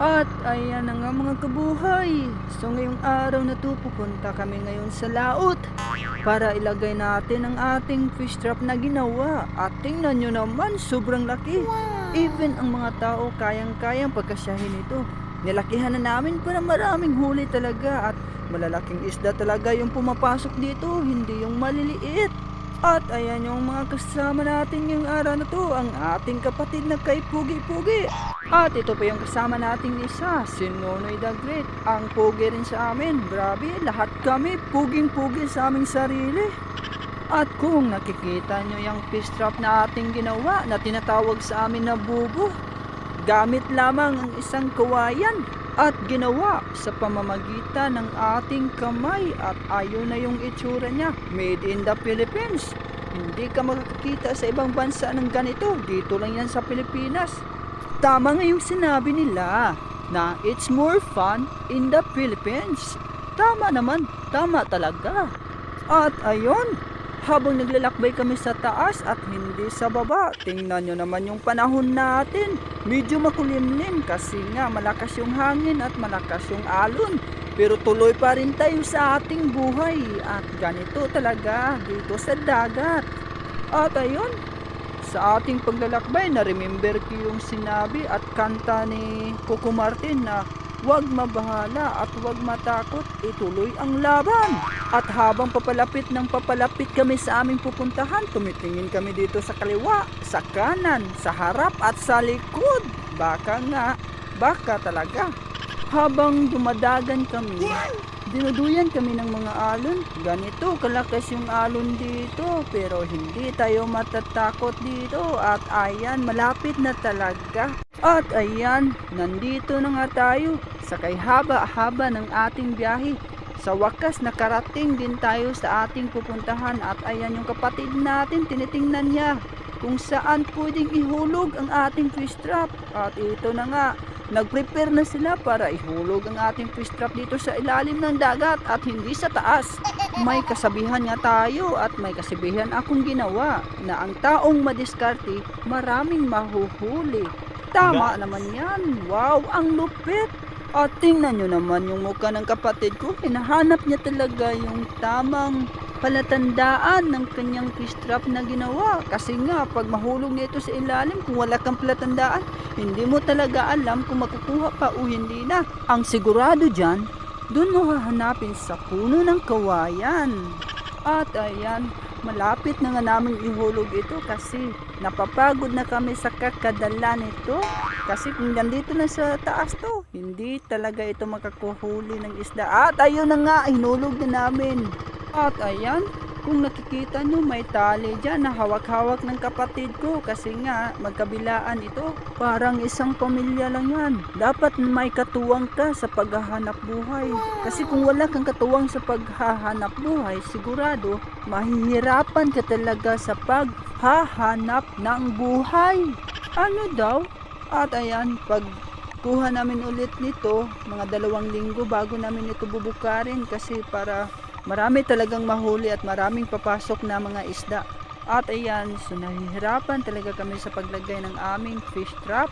At ayan na nga mga kabuhay. So ngayong araw na to pupunta kami ngayon sa laot para ilagay natin ang ating fish trap na ginawa. At tingnan nyo naman, sobrang laki. Even ang mga tao kayang-kayang pagkasyahin ito. Nilakihan na namin para maraming huli talaga at malalaking isda talaga yung pumapasok dito, hindi yung maliliit. At ayan yung mga kasama natin ngayong araw na to, ang ating kapatid na kay Pugi-Pugi. At ito pa yung kasama nating isa, si Nonoy the Great. Ang pugi rin sa amin, grabe, lahat kami puging-pugi sa aming sarili. At kung nakikita nyo yung fish trap na ating ginawa na tinatawag sa amin na bubo, gamit lamang ang isang kawayan at ginawa sa pamamagitan ng ating kamay at ayun na yung itsura niya, made in the Philippines. Hindi ka makakita sa ibang bansa ng ganito, dito lang yan sa Pilipinas. Tama nga yung sinabi nila na it's more fun in the Philippines. Tama naman, tama talaga. At ayun, habang naglalakbay kami sa taas at hindi sa baba, tingnan nyo naman yung panahon natin. Medyo makulimlim kasi nga malakas yung hangin at malakas yung alon. Pero tuloy pa rin tayo sa ating buhay at ganito talaga dito sa dagat. At ayun, sa ating paglalakbay, na-remember ko yung sinabi at kanta ni Coco Martin na huwag mabahala at huwag matakot, ituloy ang laban. At habang papalapit kami sa aming pupuntahan, tumitingin kami dito sa kaliwa, sa kanan, sa harap at sa likod. Baka talaga. Habang dumadagan kami, dinuduyan kami ng mga alon. Ganito kalakas yung alon dito, pero hindi tayo matatakot dito. At ayan, malapit na talaga. At ayan, nandito na nga tayo. Sakay haba-haba ng ating biyahe. Sa wakas nakarating din tayo sa ating pupuntahan. At ayan yung kapatid natin, tinitingnan niya kung saan pwedeng ihulog ang ating fish trap. At ito na nga, nag-prepare na sila para ihulog ang ating fish trap dito sa ilalim ng dagat at hindi sa taas. May kasabihan nga tayo at may kasabihan akong ginawa na ang taong madiskarte, maraming mahuhuli. Tama naman yan. Wow, ang lupit. At tingnan nyo naman yung mukha ng kapatid ko. Hinahanap niya talaga yung tamang palatandaan ng kanyang fish trap na ginawa. Kasi nga, pag mahulog nito sa ilalim, kung wala kang palatandaan, hindi mo talaga alam kung makukuha pa o hindi na. Ang sigurado dyan, dun mo hahanapin sa puno ng kawayan. At ayan, malapit na nga namin ihulog ito kasi napapagod na kami sa kakadala nito. Kasi kung nandito na sa taas to, hindi talaga ito makakuhuli ng isda. At ayun na nga, hinulog na namin. At ayan, kung nakikita nyo, may tali dyan na hawak-hawak ng kapatid ko. Kasi nga, magkabilaan ito. Parang isang pamilya lang yan. Dapat may katuwang ka sa paghahanap buhay. Kasi kung wala kang katuwang sa paghahanap buhay, sigurado, mahihirapan ka talaga sa paghahanap ng buhay. Ano daw? At ayan, pag kuha namin ulit nito, mga 2 linggo bago namin ito bubukarin kasi para marami talagang mahuli at maraming papasok na mga isda. At ayan, so nahihirapan talaga kami sa paglagay ng aming fish trap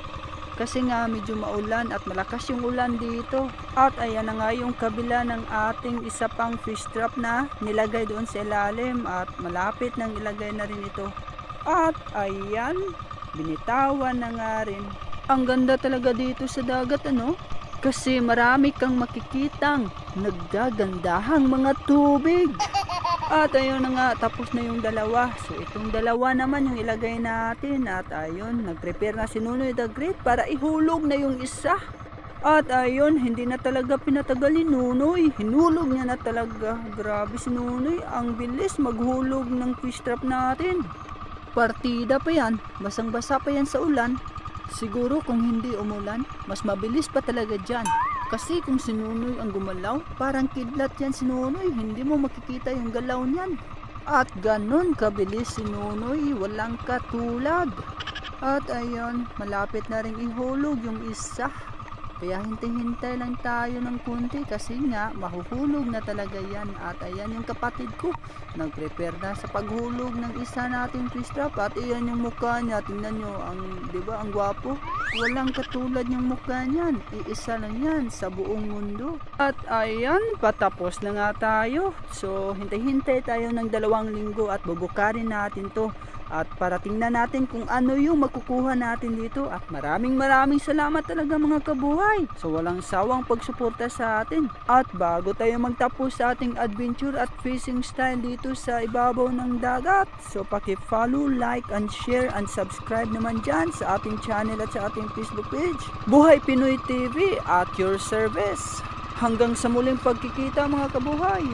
kasi nga medyo maulan at malakas yung ulan dito. At ayan na nga yung kabila ng ating isa pang fish trap na nilagay doon sa ilalim at malapit nang ilagay na rin ito. At ayan, binitawan na nga rin. Ang ganda talaga dito sa dagat, ano? Kasi marami kang makikitang naggagandahang mga tubig. At ayun na nga, tapos na yung dalawa. So itong dalawa naman yung ilagay natin. At ayun, nag-prepare na si Nonoy the Great para ihulog na yung isa. At ayun, hindi na talaga pinatagal ni Nonoy. Hinulog niya na talaga. Grabe si Nonoy, ang bilis maghulog ng fish trap natin. Partida pa yan, basang-basa pa yan sa ulan. Siguro kung hindi umulan, mas mabilis pa talaga dyan. Kasi kung si Nonoy ang gumalaw, parang kidlat yan si Nonoy, hindi mo makikita yung galaw niyan. At ganun kabilis si Nonoy, walang katulad. At ayun, malapit na rin ihulog yung isa. Kaya hintay-hintay lang tayo ng konti kasi nga mahuhulog na talaga yan. At ayan yung kapatid ko, nag-prepare na sa paghulog ng isa nating fish trap. At ayan yung mukha niya, tingnan nyo, di ba, ang gwapo. Walang katulad yung mukha niyan, iisa lang yan sa buong mundo. At ayan, patapos na nga tayo. So hintay-hintay tayo ng 2 linggo at bubukarin natin to. At para tingnan natin kung ano yung makukuha natin dito. At maraming salamat talaga mga kabuhay. So walang sawang pagsuporta sa atin. At bago tayo magtapos sa ating adventure at fishing style dito sa ibabaw ng dagat. So paki-follow, like, and share, and subscribe naman dyan sa ating channel at sa ating Facebook page. Buhay Pinoy TV at your service. Hanggang sa muling pagkikita mga kabuhay.